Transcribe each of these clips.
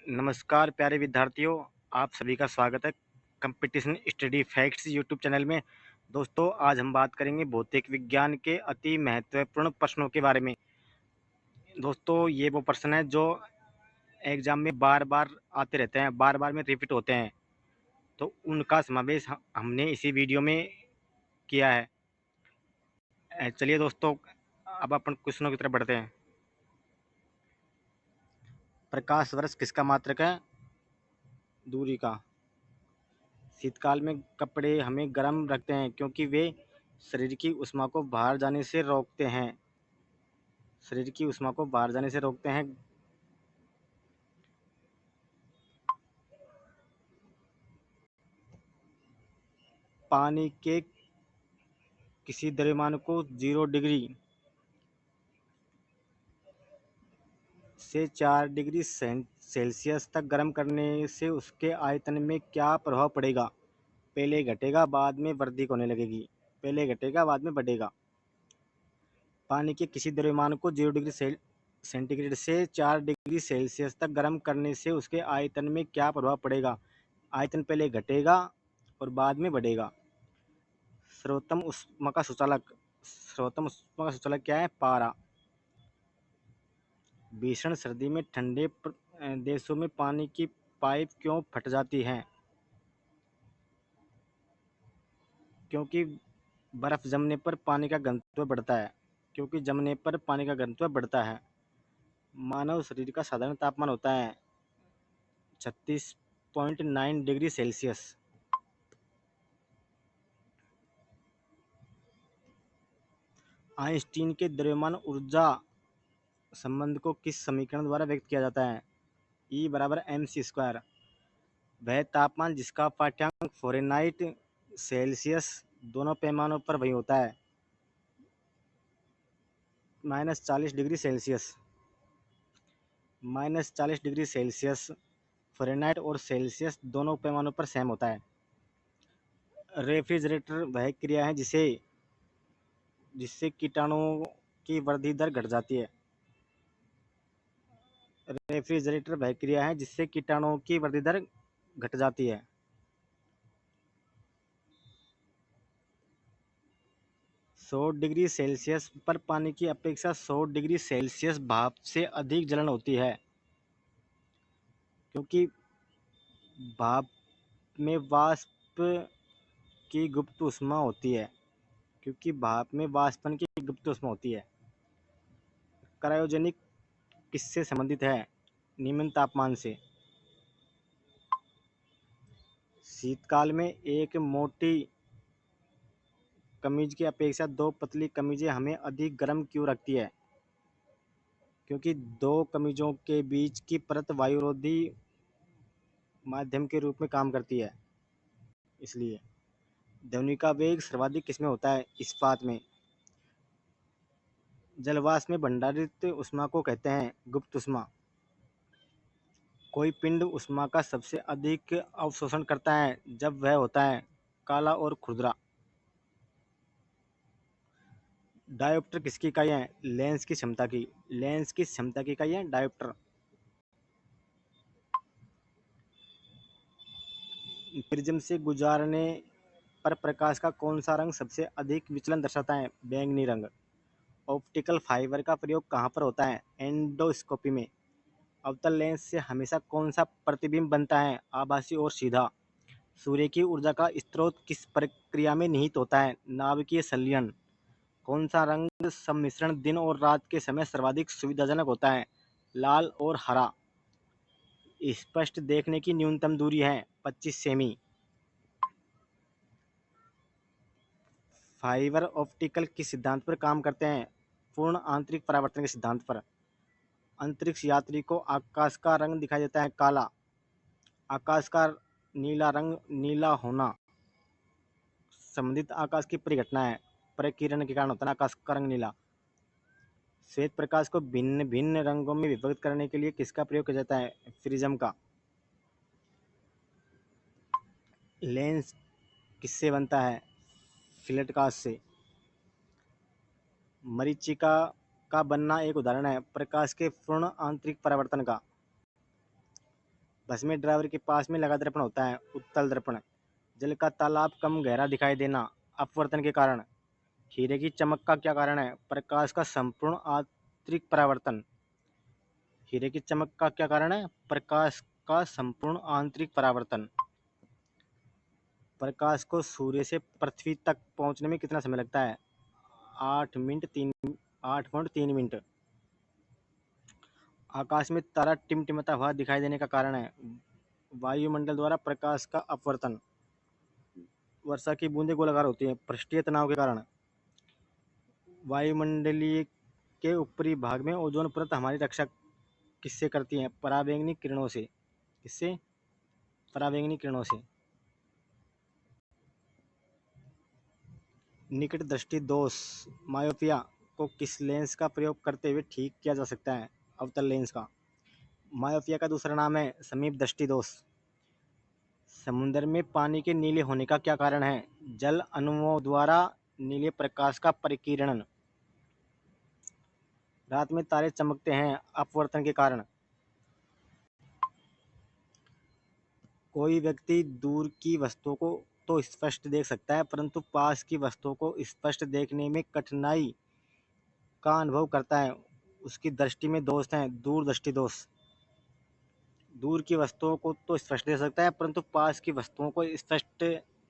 नमस्कार प्यारे विद्यार्थियों, आप सभी का स्वागत है competition study facts YouTube channel में। दोस्तों, आज हम बात करेंगे भौतिक विज्ञान के अति महत्वपूर्ण प्रश्नों के बारे में। दोस्तों, ये वो प्रश्न है जो एग्जाम में बार बार आते रहते हैं, बार बार में रिपीट होते हैं, तो उनका समावेश हमने इसी वीडियो में किया है। चलिए दोस्तों, अब अपन क्वेश्चनों की तरफ बढ़ते हैं। प्रकाश वर्ष किसका मात्रक है? दूरी का। शीतकाल में कपड़े हमें गर्म रखते हैं क्योंकि वे शरीर की ऊष्मा को बाहर जाने से रोकते हैं। शरीर की ऊष्मा को बाहर जाने से रोकते हैं। पानी के किसी द्रव्यमान को 0 डिग्री से 4 डिग्री सेल्सियस तक गर्म करने से उसके आयतन में क्या प्रभाव पड़ेगा? पहले घटेगा, बाद में वृद्धि होने लगेगी। पहले घटेगा, बाद में बढ़ेगा। पानी के किसी द्रव्यमान को 0 डिग्री सेंटीग्रेड से 4 डिग्री सेल्सियस तक गर्म करने से उसके आयतन में क्या प्रभाव पड़ेगा? आयतन पहले घटेगा और बाद में बढ़ेगा। सर्वोत्तम ऊष्मा का सूचकांक क्या है? पारा। भीषण सर्दी में ठंडे देशों में पानी की पाइप क्यों फट जाती हैं? क्योंकि बर्फ जमने पर पानी का घनत्व बढ़ता है। क्योंकि जमने पर पानी का घनत्व बढ़ता है। मानव शरीर का साधारण तापमान होता है 36.9 डिग्री सेल्सियस। आइंस्टीन के द्रव्यमान ऊर्जा संबंध को किस समीकरण द्वारा व्यक्त किया जाता है? E बराबर mc²। वह तापमान जिसका पाठ्यांक फ़ारेनहाइट, सेल्सियस दोनों पैमानों पर वही होता है, -40 degree Celsius. -40 degree Celsius Fahrenheit और सेल्सियस दोनों पैमानों पर सेम होता है। रेफ्रिजरेटर वह क्रिया है जिससे कीटाणुओं की वृद्धि दर घट जाती है। रेफ्रिजरेटर वह क्रिया है जिससे कीटाणुओं की वृद्धि दर घट जाती है। 100 डिग्री सेल्सियस पर पानी की अपेक्षा 100 डिग्री सेल्सियस भाप से अधिक जलन होती है, क्योंकि भाप में वाष्प की गुप्त ऊष्मा होती है। क्योंकि भाप में वाष्पन की गुप्त ऊष्मा होती है। क्रायोजेनिक किससे संबंधित है? निम्न तापमान से। शीतकाल में एक मोटी कमीज की अपेक्षा 2 पतली कमीजें हमें अधिक गर्म क्यों रखती है? क्योंकि 2 कमीजों के बीच की परत वायुरोधी माध्यम के रूप में काम करती है, इसलिए। ध्वनि का वेग सर्वाधिक किसमें होता है? इस्पात में। जलवाष्प में भंडारित ऊष्मा को कहते हैं गुप्त ऊष्मा। कोई पिंड ऊष्मा का सबसे अधिक अवशोषण करता है जब वह होता है काला और खुरदरा। डायोप्टर किसकी इकाई है? लेंस की क्षमता की। लेंस की क्षमता की इकाई है डायोप्टर। प्रिज्म से गुजारने पर प्रकाश का कौन सा रंग सबसे अधिक विचलन दर्शाता है? बैंगनी रंग। ऑप्टिकल फाइबर का प्रयोग कहाँ पर होता है? एंडोस्कोपी में। अवतल लेंस से हमेशा कौन सा प्रतिबिंब बनता है? आभासी और सीधा। सूर्य की ऊर्जा का स्रोत किस प्रक्रिया में निहित होता है? नाभिकीय संलयन। कौन सा रंग सम्मिश्रण दिन और रात के समय सर्वाधिक सुविधाजनक होता है? लाल और हरा। स्पष्ट देखने की न्यूनतम दूरी है 25 सेमी। फाइबर ऑप्टिकल किस सिद्धांत पर काम करते हैं? पूर्ण आंतरिक परावर्तन के सिद्धांत पर। अंतरिक्ष यात्री को आकाश का रंग दिखाई देता है काला। आकाश का नीला रंग नीला होना संबंधित आकाश की परिघटना है। प्रकीर्णन के कारण होता है आकाश का रंग नीला। श्वेत प्रकाश को भिन्न भिन्न रंगों में विभक्त करने के लिए किसका प्रयोग किया जाता है? प्रिज्म का। लेंस किससे बनता है? फिलेट कांच से। मरीचिका का बनना एक उदाहरण है प्रकाश के पूर्ण आंतरिक परावर्तन का। बस में ड्राइवर के पास में लगा दर्पण होता है, उत्तल दर्पण। जल का तालाब कम गहरा दिखाई देना, अपवर्तन के कारण। हीरे की चमक का क्या कारण है? प्रकाश का संपूर्ण आंतरिक परावर्तन। हीरे की चमक का क्या कारण है? प्रकाश का संपूर्ण आंतरिक परावर्तन। प्रकाश को सूर्य से पृथ्वी तक पहुंचने में कितना समय लगता है? 8.3 मिनट। आकाश में तारा टिमटिमाता हुआ दिखाई देने का कारण है? वायुमंडल द्वारा प्रकाश का अपवर्तन। वर्षा की बूंदें गोलाकार होती हैं, पृष्ठीय तनाव के कारण। वायुमंडलीय के ऊपरी भाग में ओजोन परत हमारी रक्षा किससे करती है? पराबैंगनी किरणों से। किससे? पराबैंगनी किरणों से। निकट दृष्टि दोष मायोपिया को किस लेंस का प्रयोग करते हुए ठीक किया जा सकता है? अवतल लेंस का। मायोपिया का दूसरा नाम है समीप दृष्टि दोष। समुद्र में पानी के नीले होने का क्या कारण है? जल अणुओं द्वारा नीले प्रकाश का परिकिरण। रात में तारे चमकते हैं, अपवर्तन के कारण। कोई व्यक्ति दूर की वस्तुओं को तो स्पष्ट देख सकता है, परंतु पास की वस्तुओं को स्पष्ट देखने में कठिनाई का अनुभव करता है। उसकी दृष्टि में दोष हैं, दूरदृष्टि दोष। दूर की वस्तुओं को तो स्पष्ट देख सकता है, परंतु पास की वस्तुओं को स्पष्ट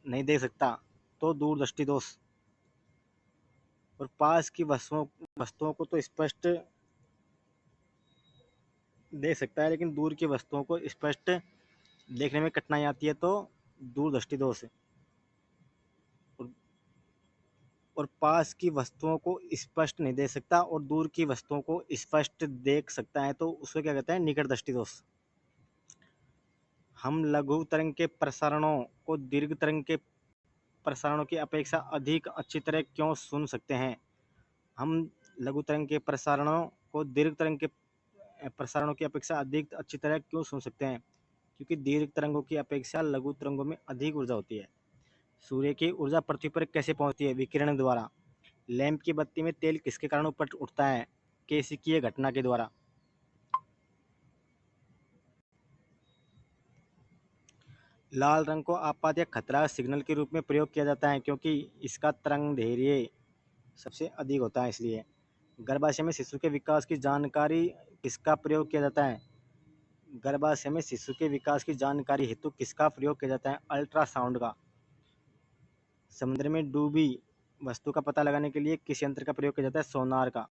नहीं देख सकता, तो दूरदृष्टि दोष। और पास की वस्तुओं को तो स्पष्ट देख सकता है, लेकिन दूर की वस्तुओं को स्पष्ट देखने में कठिनाई आती है, तो दूरदृष्टि दोष। और और पास की वस्तुओं को स्पष्ट नहीं देख सकता और दूर की वस्तुओं को स्पष्ट देख सकता है, तो उसको क्या कहते हैं? निकट दृष्टि दोष। हम लघु तरंग के प्रसारणों को दीर्घ तरंग के प्रसारणों की अपेक्षा अधिक अच्छी तरह क्यों सुन सकते हैं? हम लघु तरंग के प्रसारणों को दीर्घ तरंग के प्रसारणों की अपेक्षा अधिक अच्छी तरह क्यों सुन सकते हैं? क्योंकि दीर्घ तरंगों की अपेक्षा लघु तरंगों में अधिक ऊर्जा होती है। सूर्य की ऊर्जा पृथ्वी पर कैसे पहुंचती है? विकिरण द्वारा। लैंप की बत्ती में तेल किसके कारण ऊपर उठता है? केशिकीय घटना के द्वारा। लाल रंग को आपात या खतरा सिग्नल के रूप में प्रयोग किया जाता है, क्योंकि इसका तरंगदैर्घ्य सबसे अधिक होता है, इसलिए। गर्भाशय में शिशु के विकास की जानकारी किसका प्रयोग किया जाता है? गर्भाशय में शिशु के विकास की जानकारी हेतु किसका प्रयोग किया जाता है? अल्ट्रासाउंड का। समुद्र में डूबी वस्तु का पता लगाने के लिए किस यंत्र का प्रयोग किया जाता है? सोनार का।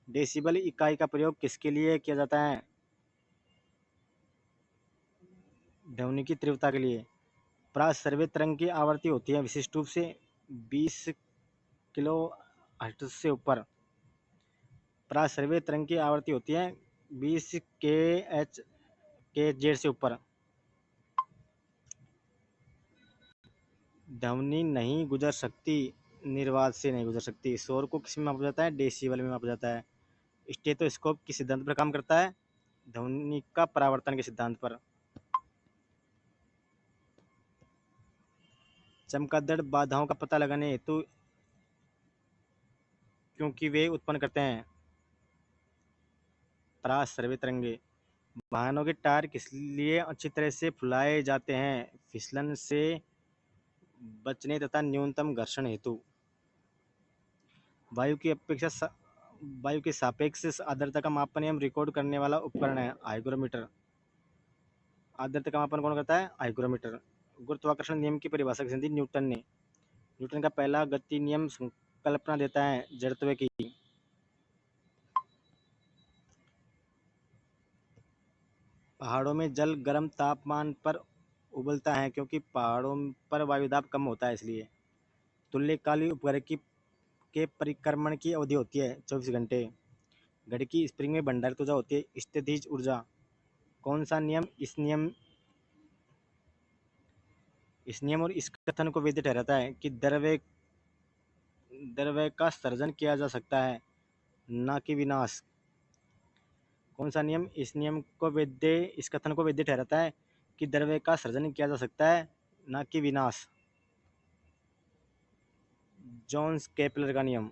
डेसिबल इकाई का प्रयोग किसके लिए किया जाता है? ध्वनि की तीव्रता के लिए। प्रासर्वित तरंग की आवृत्ति होती है विशिष्ट रूप से 20 किलो हर्ट्ज से ऊपर। प्रासर्वित तरंग की आवृत्ति होती है 20 के जेड से ऊपर। ध्वनि नहीं गुजर सकती, निर्वात से नहीं गुजर सकती। शोर को किस में मापा जाता है? डेसिबल में मापा जाता है। स्टेथोस्कोप किस सिद्धांत पर काम करता है? ध्वनि का परावर्तन के सिद्धांत पर। चमगादड़ बाधाओं का पता लगाने हेतु क्योंकि वे उत्पन्न करते हैं पराश्रवित तरंगे। वाहनों के टायर किस लिए अच्छी तरह से फुलाए जाते हैं? फिसलन से बचने तथा न्यूनतम घर्षण हेतु। वायु की अपेक्षा वायु के सापेक्ष आर्द्रता का मापन एवं रिकॉर्ड करने वाला उपकरण है हाइग्रोमीटर। आर्द्रता का मापन कौन करता है? हाइग्रोमीटर। गुरुत्वाकर्षण नियम की परिभाषा किसने दी? न्यूटन ने। न्यूटन का पहला गति नियम संकल्पना देता है जड़त्व की। पहाड़ों में जल गर्म तापमान पर उबलता है, क्योंकि पहाड़ों पर वायुदाब कम होता है, इसलिए। तुल्यकालिक उपग्रह की के परिक्रमण की अवधि होती है 24 घंटे। घड़ी की स्प्रिंग में भंडारित ऊर्जा होती है स्थितिज ऊर्जा। कौन सा नियम इस नियम और इस कथन को वैध ठहराता है कि द्रव्य का सर्जन किया जा सकता है, न कि विनाश? कौन सा नियम इस कथन को वैध ठहराता है कि द्रव्य का सर्जन किया जा सकता है, न कि विनाश? जॉन्स केपलर का नियम।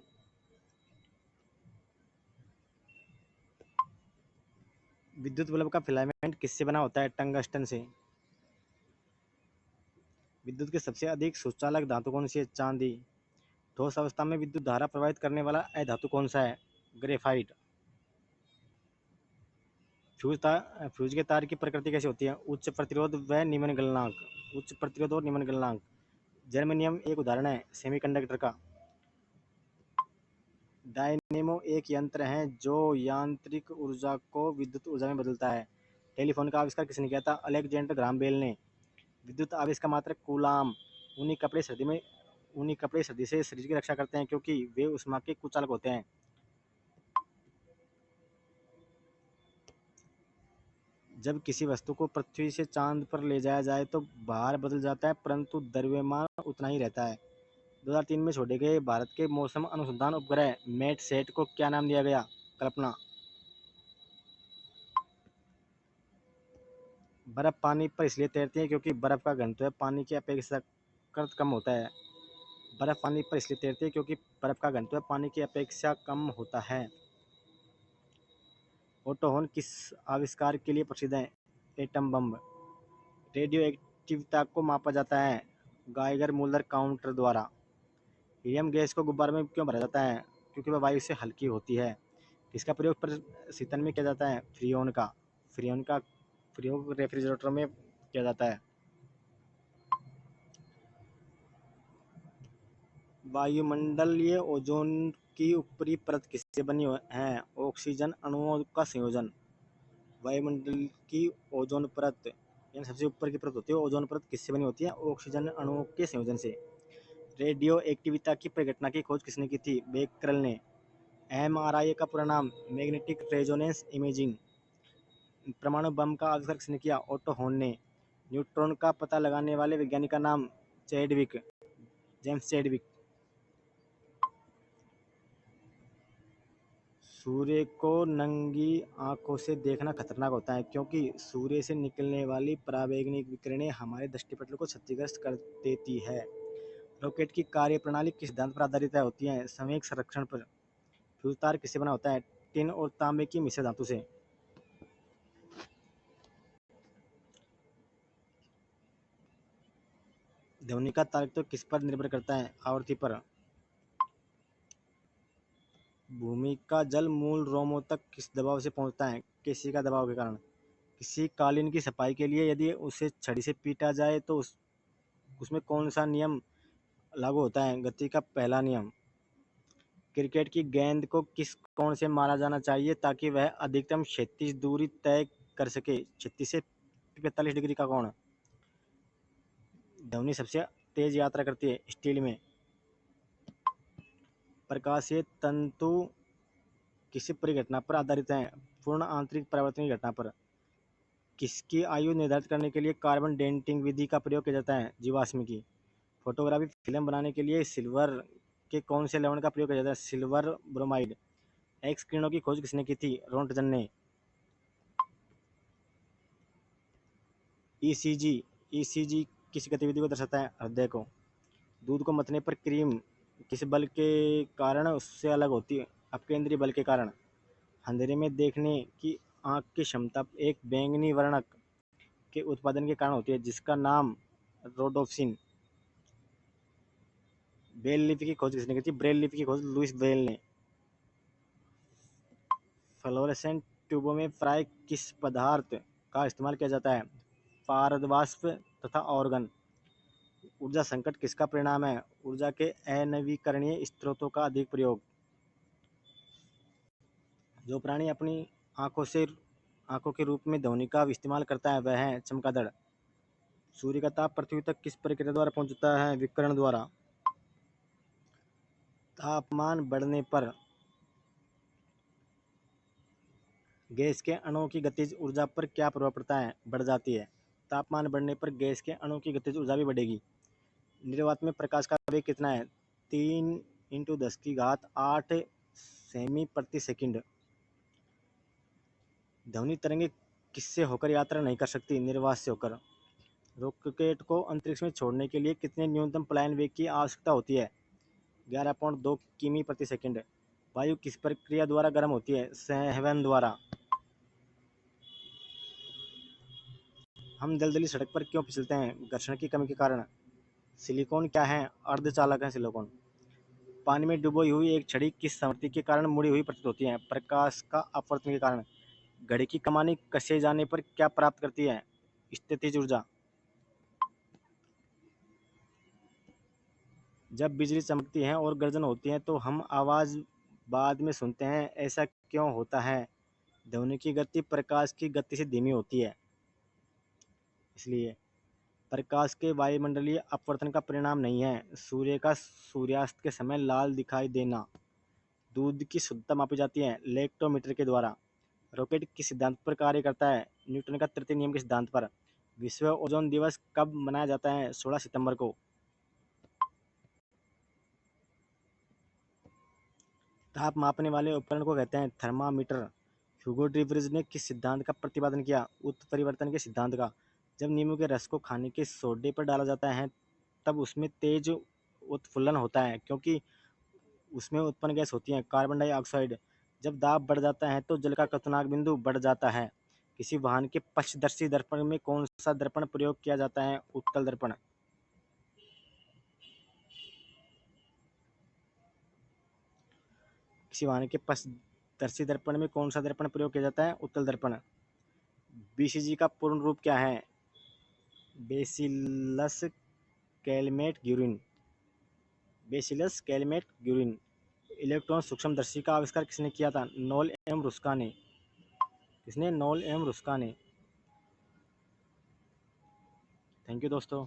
विद्युत बल्ब का फिलामेंट फिलामेंट किससे बना होता है? टंगस्टन से। विद्युत की सबसे अधिक सुचालक धातु कौन सी है? चांदी। ठोस अवस्था में विद्युत धारा प्रवाहित करने वाला अधातु कौन सा है? ग्रेफाइट। फ्यूज के तार की प्रकृति कैसी होती है? उच्च प्रतिरोध व निम्न गलनांक। उच्च प्रतिरोध और निम्न गलनांक। जर्मेनियम एक उदाहरण है सेमीकंडक्टर का। डायनेमो एक यंत्र है जो यांत्रिक ऊर्जा को विद्युत ऊर्जा में बदलता है। टेलीफोन का आविष्कार किसने किया था? अलेक्जेंडर ग्राहम बेल ने। विद्युत आवेश का मात्रक कूलाम। ऊनी कपड़े सर्दी से शरीर की रक्षा करते हैं क्योंकि वे ऊष्मा के कुचालक होते हैं। जब किसी वस्तु को पृथ्वी से चांद पर ले जाया जाए तो भार बदल जाता है परंतु द्रव्यमान उतना ही रहता है। 2003 में छोड़े गए भारत के मौसम अनुसंधान उपग्रह मेटसेट को क्या नाम दिया गया? कल्पना। बर्फ पानी पर इसलिए तैरती है क्योंकि बर्फ का घनत्व पानी की अपेक्षाकृत कम होता है। बर्फ पानी पर इसलिए तैरती है क्योंकि बर्फ का घनत्व पानी की अपेक्षा कम होता है। ऑटो हॉर्न किस आविष्कार के लिए प्रसिद्ध है? Atom bomb. रेडियो एक्टिविटी को मापा जाता है गाइगर मूलर काउंटर द्वारा। हीलियम गैस को गुब्बारे में क्यों भरा जाता है? क्योंकि वह वायु से हल्की होती है। इसका प्रयोग शीतन में किया जाता है? फ्रियोन का प्रयोग रेफ्रिजरेटर में किया जाता है। वायुमंडलीय ओजोन की ऊपरी परत किससे बनी है? ऑक्सीजन अणुओं का संयोजन। वायुमंडल की ओजोन परत यानी सबसे ऊपर की परत होती है ओजोन परत किससे बनी होती है? ऑक्सीजन अणुओं के संयोजन से। रेडियो एक्टिविटी की परिघटना की खोज किसने की थी? बेकरल ने। एमआरआई का पूरा नाम? Magnetic resonance imaging. परमाणु बम का आविष्कार किसने किया? ऑटो हॉर्न ने। न्यूट्रॉन का पता लगाने वाले वैज्ञानिक का नाम? James Chadwick. सूर्य को नंगी आंखों से देखना खतरनाक होता है क्योंकि सूर्य से निकलने वाली पराबैंगनी विकिरणें हमारे दृष्टिपटल को क्षतिग्रस्त कर देती है। रॉकेट की कार्यप्रणाली किस सिद्धांत पर आधारित होती है? संवेग संरक्षण पर। फ्यूज तार किससे बना होता है? टिन और तांबे की मिश्र धातु से। ध्वनि का तारकत्व किस पर निर्भर करता है? आवृत्ति पर। भूमि का जल मूल रोमों तक किस दबाव से पहुंचता है? केशिका दबाव के कारण। किसी कालीन की सफाई के लिए यदि उसे छड़ी से पीटा जाए तो उसमें कौन सा नियम लागू होता है? गति का पहला नियम। क्रिकेट की गेंद को किस कोण से मारा जाना चाहिए ताकि वह अधिकतम क्षैतिज दूरी तय कर सके? 36 से 45 डिग्री का कोण। ध्वनि सबसे तेज यात्रा करती है स्टील में। प्रकाशीय तंतु किसी परिघटना पर आधारित है? पूर्ण आंतरिक परावर्तन की घटना पर। किसकी आयु निर्धारित करने के लिए कार्बन डेटिंग विधि का प्रयोग किया जाता है? जीवाश्म की। फोटोग्राफी फिल्म बनाने के लिए सिल्वर के कौन से लवण का प्रयोग किया जाता है? Silver bromide. एक्स किरणों की खोज किसने की थी? रोंटगन ने। ईसीजी किस गतिविधि को दर्शाता है? हृदय को। दूध को मथने पर क्रीम किस बल के कारण उससे अलग होती है? अपकेंद्रीय बल के कारण। अंधेरे में देखने की आंख की क्षमता एक बैंगनी वर्णक के उत्पादन के कारण होती है जिसका नाम रोडोप्सिन। बेल लिपि की खोज किसने की थी? ब्रेल लिपि की खोज लुइस ब्रेल ने। फ्लोरेसेंट ट्यूबों में प्राय किस पदार्थ का इस्तेमाल किया जाता है? पारद वाष्प तथा ऑर्गन। ऊर्जा संकट किसका परिणाम है? ऊर्जा के अनवीकरणीय स्रोतों का अधिक प्रयोग। जो प्राणी अपनी आंखों के रूप में ध्वनि का इस्तेमाल करता है वह है चमगादड़। सूर्य का ताप पृथ्वी तक किस प्रक्रिया द्वारा पहुंचता है? विकिरण द्वारा। तापमान बढ़ने पर गैस के अणुओं की गतिज ऊर्जा पर क्या प्रभाव पड़ता है? बढ़ जाती है। तापमान बढ़ने पर गैस के अणुओं की गतिज ऊर्जा भी बढ़ेगी। निर्वात में प्रकाश का वेग कितना है? 3 × 10⁸ सेमी प्रति सेकंड। ध्वनि तरंगे किससे होकर यात्रा नहीं कर सकती? निर्वात से होकर। रॉकेट को अंतरिक्ष में छोड़ने के लिए कितने न्यूनतम पलायन वेग की आवश्यकता होती है? 11.2 किमी प्रति सेकंड। वायु किस प्रक्रिया द्वारा गर्म होती है? संवहन द्वारा। हम दलदली सड़क पर क्यों फिसलते हैं? घर्षण की कमी के कारण। सिलिकॉन क्या है? अर्धचालक है सिलिकॉन। पानी में डुबोई हुई एक छड़ी किस सामर्थ्य के कारण मुड़ी हुई प्रतीत होती है? प्रकाश का अपवर्तन के कारण। घड़ी की कमानी कसे जाने पर क्या प्राप्त करती है? स्थितिज ऊर्जा। जब बिजली चमकती है और गर्जन होती है तो हम आवाज बाद में सुनते हैं, ऐसा क्यों होता है? ध्वनि की गति प्रकाश की गति से धीमी होती है, इसलिए। प्रकाश के वायुमंडलीय अपवर्तन का परिणाम नहीं है। सूर्य का सूर्यास्त के समय लाल दिखाई देना। दूध की शुद्धता मापी जाती है लेक्टोमीटर के द्वारा। रॉकेट किस सिद्धांत पर कार्य करता है? न्यूटन का तृतीय नियम के सिद्धांत पर। विश्व ओजोन दिवस कब मनाया जाता है? 16 सितंबर को। ताप मापने वाले उपकरण को कहते हैं थर्मामीटर। ह्यूगो ड्रीब्रिज ने किस सिद्धांत का प्रतिपादन किया? उत्परिवर्तन के सिद्धांत का। जब नींबू के रस को खाने के सोडे पर डाला जाता है तब उसमें तेज उत्फुल्लन होता है, क्योंकि उसमें उत्पन्न गैस होती है कार्बन डाइऑक्साइड। जब दाब बढ़ जाता है तो जल का क्वथनांक बिंदु बढ़ जाता है। किसी वाहन के पक्षदर्शी दर्पण में कौन सा दर्पण प्रयोग किया जाता है? उत्तल दर्पण। किसी वाहन के पक्षदर्शी दर्पण में कौन सा दर्पण प्रयोग किया जाता है? उत्तल दर्पण। बीसीजी का पूर्ण रूप क्या है? Bacillus Calmette Guérin. Bacillus Calmette Guérin. Electron सूक्ष्मदर्शी का आविष्कार किसने किया था? नोल एम रुस्का ने। किसने? नोल एम रुस्का ने। थैंक यू दोस्तों।